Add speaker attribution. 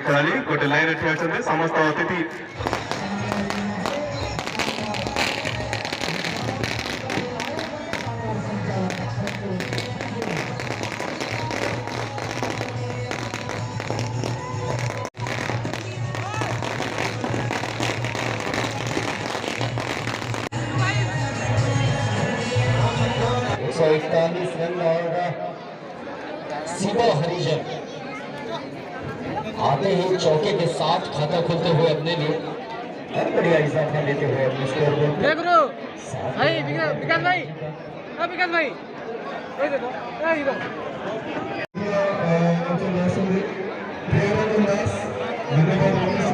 Speaker 1: खेलाडी गोटे लाइन ठिया अछन्ते समस्त अतिथि
Speaker 2: इकतालीस रन लाएगा सीधा हरिजन आते ही चौके के साथ खाता खोलते हुए अपने लिए बढ़िया इजाफा लेते हुए अपने स्कोर बोर्ड
Speaker 3: भाई विकास भाई विकास भाई
Speaker 4: International player of the match, number 1